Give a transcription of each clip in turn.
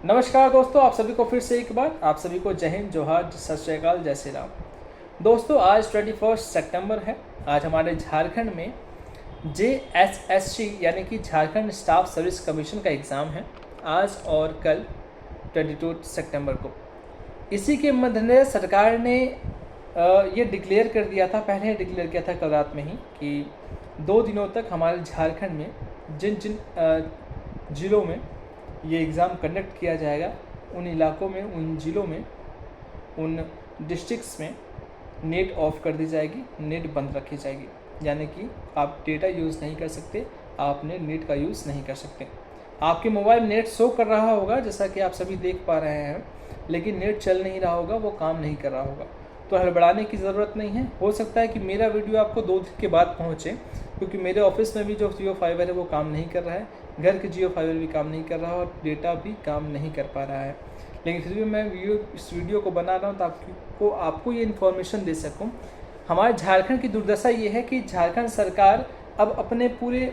नमस्कार दोस्तों, आप सभी को फिर से एक बार आप सभी को जय हिंद, जोहार, सत श्री अकाल, जय श्री राम। दोस्तों, आज 21 सितंबर है। आज हमारे झारखंड में JSSC यानी कि झारखंड स्टाफ सर्विस कमीशन का एग्ज़ाम है, आज और कल 22 सितंबर को। इसी के मद्देनजर सरकार ने ये डिक्लेयर कर दिया था, पहले डिक्लेयर किया था कल रात में ही, कि 2 दिनों तक हमारे झारखंड में जिन जिन ज़िलों में ये एग्ज़ाम कंडक्ट किया जाएगा, उन इलाकों में, उन ज़िलों में, उन डिस्ट्रिक्ट्स में नेट ऑफ कर दी जाएगी, नेट बंद रखी जाएगी। यानी कि आप डेटा यूज़ नहीं कर सकते, आपने नेट का यूज़ नहीं कर सकते। आपके मोबाइल नेट शो कर रहा होगा, जैसा कि आप सभी देख पा रहे हैं, लेकिन नेट चल नहीं रहा होगा, वो काम नहीं कर रहा होगा। तो हड़बड़ाने की ज़रूरत नहीं है। हो सकता है कि मेरा वीडियो आपको 2 दिन के बाद पहुँचे, क्योंकि मेरे ऑफिस में भी जो जियो फाइबर है वो काम नहीं कर रहा है, घर के जियो फाइबर भी काम नहीं कर रहा और डेटा भी काम नहीं कर पा रहा है। लेकिन फिर भी मैं इस वीडियो को बना रहा हूँ ताकि आपको ये इन्फॉर्मेशन दे सकूँ। हमारे झारखंड की दुर्दशा ये है कि झारखंड सरकार अब अपने पूरे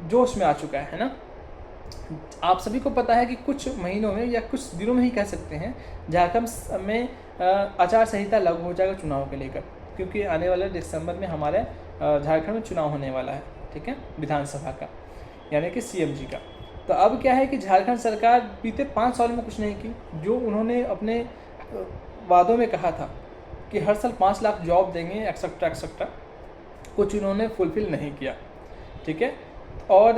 जोश में आ चुका है ना। आप सभी को पता है कि कुछ महीनों में या कुछ दिनों में ही कह सकते हैं, झारखंड में आचार संहिता लागू हो जाएगा चुनाव के लेकर, क्योंकि आने वाले दिसंबर में हमारे झारखंड में चुनाव होने वाला है, ठीक है, विधानसभा का, यानी कि CMG का। तो अब क्या है कि झारखंड सरकार बीते 5 साल में कुछ नहीं की। जो उन्होंने अपने वादों में कहा था कि हर साल 5 लाख जॉब देंगे, एक्सेट्रा एक्सेट्रा, कुछ उन्होंने फुलफिल नहीं किया, ठीक है। और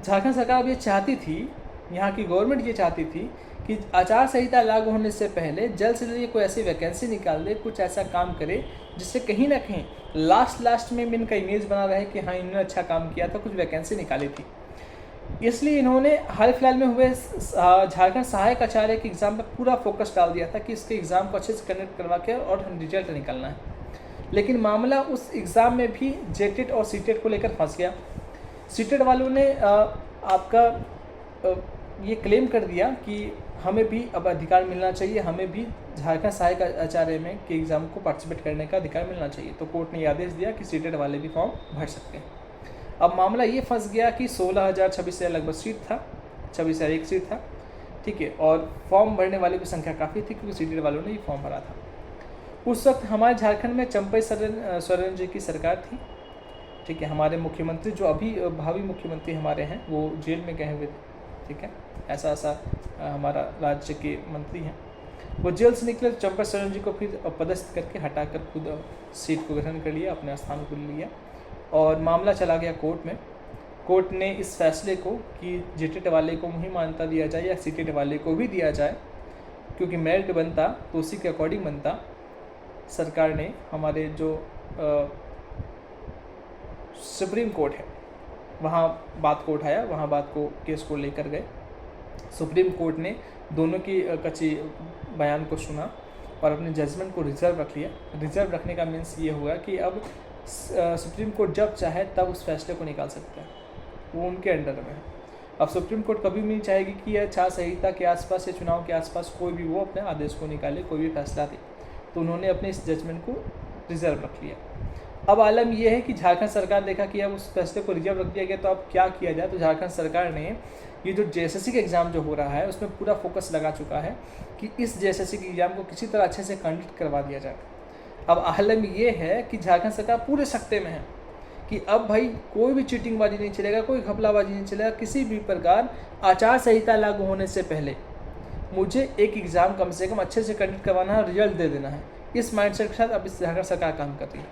झारखंड सरकार ये चाहती थी, यहाँ की गवर्नमेंट ये चाहती थी कि आचार संहिता लागू होने से पहले जल्द से जल्द कोई ऐसी वैकेंसी निकाल दे, कुछ ऐसा काम करे जिससे कहीं ना कहीं लास्ट में इनका इमेज बना रहे कि हाँ, इन्होंने अच्छा काम किया था, कुछ वैकेंसी निकाली थी। इसलिए इन्होंने हाल फिलहाल में हुए झारखंड सहायक आचार्य के एग्ज़ाम पर पूरा फोकस डाल दिया था कि इसके एग्ज़ाम को अच्छे से कंडक्ट करवा के और रिजल्ट निकालना है। लेकिन मामला उस एग्ज़ाम में भी JTET और CTET को लेकर फंस गया। CTET वालों ने आपका ये क्लेम कर दिया कि हमें भी अब अधिकार मिलना चाहिए, हमें भी झारखंड सहायक आचार्य में के एग्ज़ाम को पार्टिसिपेट करने का अधिकार मिलना चाहिए। तो कोर्ट ने ये आदेश दिया कि CTET वाले भी फॉर्म भर सकते हैं। अब मामला ये फंस गया कि 16,026 लगभग सीट था, 26,001 सीट था, ठीक है, और फॉर्म भरने वालों की संख्या काफ़ी थी, क्योंकि CTET वालों ने ये फॉर्म भरा था। उस वक्त हमारे झारखंड में चंपई सोरेन जी की सरकार थी, ठीक है। हमारे मुख्यमंत्री जो अभी भावी मुख्यमंत्री हमारे हैं, वो जेल में गए हुए थे, ठीक है। ऐसा हमारा राज्य के मंत्री हैं, वो जेल से निकले। चंपई सोरेन जी को फिर पदस्थ करके हटाकर खुद सीट को ग्रहण कर लिया, अपने स्थान को लिया, और मामला चला गया कोर्ट में। कोर्ट ने इस फैसले को कि JTET वाले को ही मान्यता दिया जाए या CTET वाले को भी दिया जाए, क्योंकि मेरिट बनता तो उसी के अकॉर्डिंग बनता। सरकार ने हमारे जो सुप्रीम कोर्ट है, वहाँ बात को उठाया, वहाँ बात को केस को लेकर गए। सुप्रीम कोर्ट ने दोनों की कच्ची बयान को सुना और अपने जजमेंट को रिजर्व रख लिया। रिजर्व रखने का मीन्स ये हुआ कि अब सुप्रीम कोर्ट जब चाहे तब उस फैसले को निकाल सकता है, वो उनके अंडर में है। अब सुप्रीम कोर्ट कभी भी नहीं चाहेगी कि आचार संहिता के आसपास या चुनाव के आसपास कोई भी वो अपने आदेश को निकाले, कोई भी फैसला दे। तो उन्होंने अपने इस जजमेंट को रिजर्व रख लिया। अब आलम यह है कि झारखंड सरकार देखा कि अब उस फैसले को रिजर्व रख दिया गया, तो अब क्या किया जाए। तो झारखंड सरकार ने ये जो JSSC का एग्ज़ाम जो हो रहा है, उसमें पूरा फोकस लगा चुका है कि इस JSSC के एग्ज़ाम को किसी तरह अच्छे से कंडक्ट करवा दिया जाए। अब आलम ये है कि झारखंड सरकार पूरे सख्ते में है कि अब भाई कोई भी चीटिंगबाजी नहीं चलेगा, कोई घपलाबाजी नहीं चलेगा। किसी भी प्रकार आचार संहिता लागू होने से पहले मुझे एक एग्ज़ाम कम से कम अच्छे से कंडक्ट करवाना है, रिजल्ट दे देना है। इस माइंडसेट के साथ अब इस झारखंड सरकार काम कर रही है,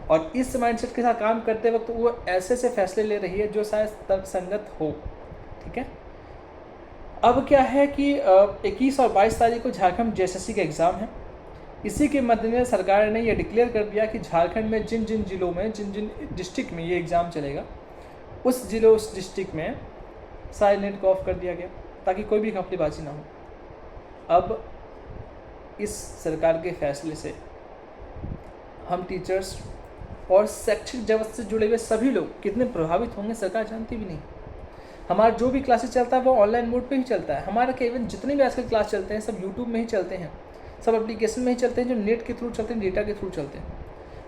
और इस माइंडसेट के साथ काम करते वक्त वो ऐसे फैसले ले रही है जो शायद तर्कसंगत हो, ठीक है। अब क्या है कि 21 और 22 तारीख को झारखंड JSSC का एग्ज़ाम है। इसी के मद्देनजर सरकार ने यह डिक्लेयर कर दिया कि झारखंड में जिन जिन जिलों में, जिन जिन डिस्ट्रिक्ट में ये एग्ज़ाम चलेगा, उस जिलों, उस डिस्ट्रिक्ट में सारे नेट को ऑफ कर दिया गया, ताकि कोई भी घपलेबाजी ना हो। अब इस सरकार के फैसले से हम टीचर्स और शैक्षिक जगत से जुड़े हुए सभी लोग कितने प्रभावित होंगे, सरकार जानती भी नहीं। हमारा जो भी क्लासेस चलता है वो ऑनलाइन मोड पे ही चलता है। हमारा केवल जितने भी आजकल क्लास चलते हैं सब यूट्यूब में ही चलते हैं, सब एप्लीकेशन में ही चलते हैं, जो नेट के थ्रू चलते हैं, डेटा के थ्रू चलते हैं।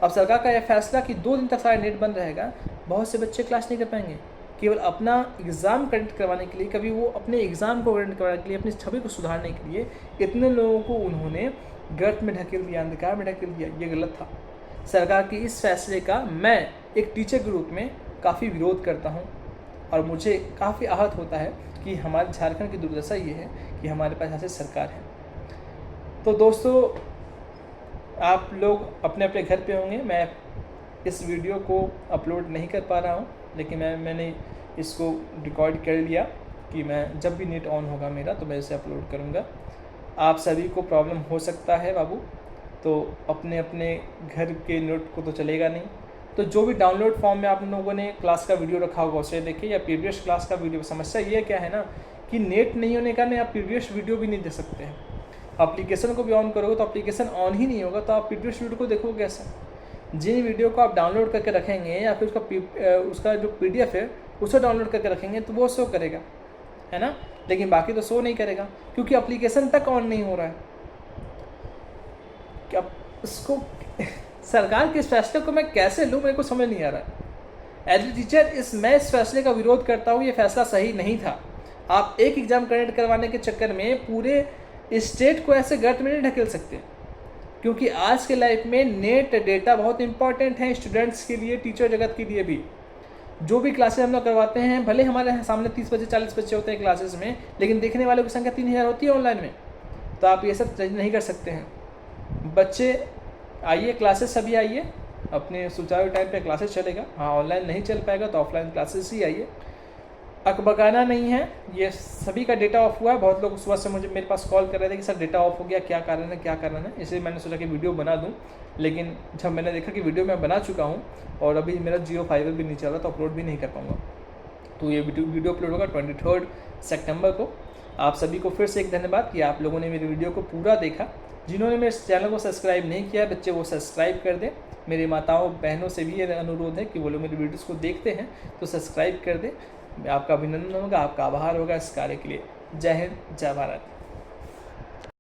अब सरकार का यह फैसला कि 2 दिन तक सारा नेट बंद रहेगा, बहुत से बच्चे क्लास नहीं कर पाएंगे। केवल अपना एग्ज़ाम कंडक्ट करवाने के लिए, कभी वो अपने एग्ज़ाम को कंडक्ट करवाने के लिए, अपनी छवि को सुधारने के लिए इतने लोगों को उन्होंने गर्त में ढकेल दिया, अंधकार में ढकेल दिया। ये गलत था। सरकार के इस फैसले का मैं एक टीचर के रूप में काफ़ी विरोध करता हूँ और मुझे काफ़ी आहत होता है कि हमारे झारखंड की दुर्दशा ये है कि हमारे पास ऐसे सरकार है। तो दोस्तों, आप लोग अपने अपने घर पे होंगे, मैं इस वीडियो को अपलोड नहीं कर पा रहा हूँ, लेकिन मैंने इसको रिकॉर्ड कर लिया कि मैं जब भी नेट ऑन होगा मेरा तो मैं इसे अपलोड करूँगा। आप सभी को प्रॉब्लम हो सकता है बाबू, तो अपने अपने घर के नेट को तो चलेगा नहीं, तो जो भी डाउनलोड फॉर्म में आप लोगों ने क्लास का वीडियो रखा होगा उसे देखिए, या प्रीवियस क्लास का वीडियो। समस्या ये क्या है ना कि नेट नहीं होने का नहीं, आप प्रीवियस वीडियो भी नहीं देख सकते हैं। एप्लीकेशन को भी ऑन करोगे तो एप्लीकेशन ऑन ही नहीं होगा, तो आप प्रीवियस वीडियो को देखोगे कैसे? जिन वीडियो को आप डाउनलोड करके रखेंगे या फिर उसका जो PDF है उसे डाउनलोड करके रखेंगे तो वो शो करेगा, है ना, लेकिन बाकी तो शो नहीं करेगा क्योंकि एप्लीकेशन तक ऑन नहीं हो रहा है। क्या इसको सरकार के इस फैसले को मैं कैसे लूँ, मेरे को समझ नहीं आ रहा है। एज ए टीचर मैं इस फैसले का विरोध करता हूँ। ये फैसला सही नहीं था। आप एक एग्ज़ाम कंडक्ट करवाने के चक्कर में पूरे स्टेट को ऐसे गर्त में नहीं ढकेल सकते, क्योंकि आज के लाइफ में नेट डेटा बहुत इंपॉर्टेंट है स्टूडेंट्स के लिए, टीचर जगत के लिए भी। जो भी क्लासेस हम लोग करवाते हैं, भले हमारे सामने 30 बच्चे 40 बच्चे होते हैं क्लासेस में, लेकिन देखने वालों की संख्या 3000 होती है ऑनलाइन में, तो आप ये सब नहीं कर सकते हैं। बच्चे आइए, क्लासेस सभी आइए, अपने सुचारू टाइम पे क्लासेस चलेगा। हाँ, ऑनलाइन नहीं चल पाएगा तो ऑफलाइन क्लासेस ही आइए। अकबकाना नहीं है, ये सभी का डेटा ऑफ हुआ है। बहुत लोग सुबह से मेरे पास कॉल कर रहे थे कि सर डेटा ऑफ हो गया, क्या कारण है, क्या कारण है। इसलिए मैंने सोचा कि वीडियो बना दूं, लेकिन जब मैंने देखा कि वीडियो मैं बना चुका हूं और अभी मेरा जियो फाइबर भी नहीं चल रहा तो अपलोड भी नहीं कर पाऊँगा। तो ये वीडियो अपलोड होगा 23 सितंबर को। आप सभी को फिर से एक धन्यवाद कि आप लोगों ने मेरी वीडियो को पूरा देखा। जिन्होंने मेरे चैनल को सब्सक्राइब नहीं किया बच्चे, वो सब्सक्राइब कर दें। मेरी माताओं बहनों से भी ये अनुरोध है कि वो लोग मेरी वीडियोस को देखते हैं तो सब्सक्राइब कर दें। आपका अभिनंदन होगा, आपका आभार होगा इस कार्य के लिए। जय हिंद, जय भारत।